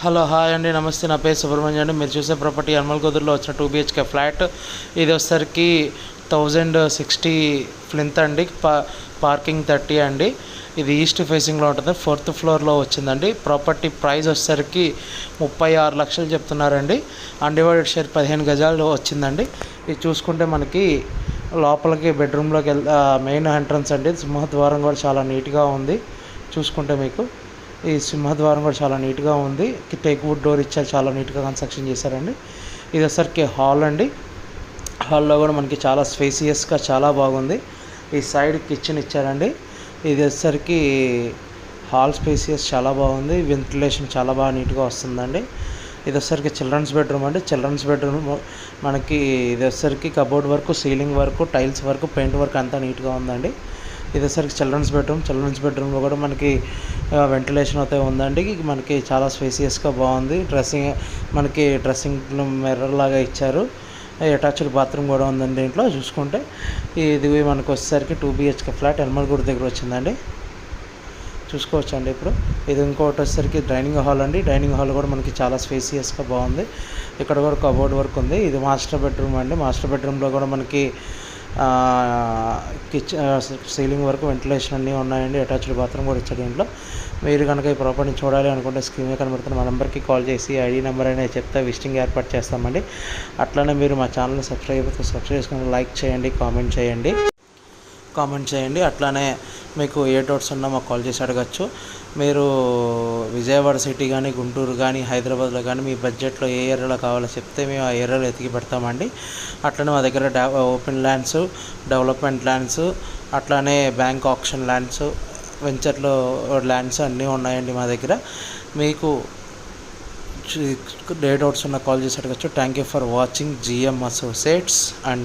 Hello hi అండి, నమస్తే. నా పేరు సుబ్రహ్మణ్యం అండి. మీరు చూసే ప్రాపర్టీ అల్మల్కొదురులో వచ్చిన 2 BHK ఫ్లాట్. ఇది వచ్చేసరికి 1060 ఫ్లింత్ అండి. పార్కింగ్ 30 అండి. ఇది ఈస్ట్ ఫేసింగ్లో ఉంటుంది. 4th ఫ్లోర్లో వచ్చిందండి. ప్రాపర్టీ ప్రైస్ వచ్చేసరికి 36 లక్షలు చెప్తున్నారండి. అన్డివైడెడ్ షేర్ 15 గజాలు వచ్చిందండి. ఇది చూసుకుంటే మనకి లోపలికి బెడ్రూమ్లోకి మెయిన్ ఎంట్రన్స్ అండి. సింహద్వారం కూడా చాలా నీట్గా ఉంది. చూసుకుంటే మీకు ఈ సింహద్వారం కూడా చాలా నీట్గా ఉంది. టేక్ వుడ్ డోర్ ఇచ్చారు, చాలా నీట్గా కన్స్ట్రక్షన్ చేశారండి. ఇది వచ్చరికి హాల్ అండి. హాల్లో కూడా మనకి చాలా స్పేసియస్గా చాలా బాగుంది. ఈ సైడ్ కిచెన్ ఇచ్చారండి. ఇది వచ్చరికి హాల్ స్పేసియస్ చాలా బాగుంది. వెంటిలేషన్ చాలా బాగా నీట్గా వస్తుందండి. ఇది వచ్చరికి చిల్డ్రన్స్ బెడ్రూమ్ అండి. చిల్డ్రన్స్ బెడ్రూమ్ మనకి ఇది వచ్చరికి cupboard work, ceiling work, tiles work, paint work అంతా నీట్గా ఉందండి. ఇది వచ్చరికి చిల్డ్రన్స్ బెడ్రూమ్లో కూడా మనకి వెంటిలేషన్ అయితే ఉందండి. మనకి చాలా స్పేసియస్గా బాగుంది. మనకి డ్రెస్సింగ్ మిర్రర్ లాగా ఇచ్చారు. అటాచ్డ్ బాత్రూమ్ కూడా ఉందండి దీంట్లో. చూసుకుంటే ఇది మనకు వచ్చేసరికి 2 BHK ఫ్లాట్ ఎల్మల్గూడ దగ్గర వచ్చిందండి. చూసుకోవచ్చండి. ఇప్పుడు ఇది ఇంకోటి వచ్చేసరికి డైనింగ్ హాల్ అండి. డైనింగ్ హాల్ కూడా మనకి చాలా స్పేసియస్గా బాగుంది. ఇక్కడ కూడా కబోర్డ్ వర్క్ ఉంది. ఇది మాస్టర్ బెడ్రూమ్ అండి. మాస్టర్ బెడ్రూమ్లో కూడా మనకి సీలింగ్ వరకు వెంటిలేషన్ అన్నీ ఉన్నాయండి. అటాచ్డ్ బాత్రూమ్ కూడా ఇచ్చాడు దీంట్లో. మీరు కనుక ఈ ప్రాపర్టీని చూడాలి అనుకుంటే స్క్రీన్ మీద కనబడుతున్న మా నెంబర్కి కాల్ చేసి ఐడి నెంబర్ అనేది చెప్తే విజిటింగ్ ఏర్పాటు చేస్తామండి. అట్లనే మీరు మా ఛానల్ని సబ్స్క్రైబ్ చేసుకుని లైక్ చేయండి, కామెంట్ చేయండి. అట్లానే మీకు ఏ డౌట్స్ ఉన్నా మాకు కాల్ చేసి అడగచ్చు. మీరు విజయవాడ సిటీ కానీ, గుంటూరు కానీ, హైదరాబాద్లో కానీ మీ బడ్జెట్లో ఏ ఏరియాలో కావాలో చెప్తే మేము ఆ ఏరియాలో ఎతికి పెడతామండి. అట్లనే మా దగ్గర ఓపెన్ ల్యాండ్స్, డెవలప్మెంట్ ల్యాండ్స్, అట్లానే బ్యాంక్ ఆప్షన్ ల్యాండ్స్, వెంచర్లో ల్యాండ్స్ అన్నీ ఉన్నాయండి మా దగ్గర. మీకు ఏ డౌట్స్ ఉన్నా కాల్ చేసి అడగచ్చు. Thank you for watching GM associates and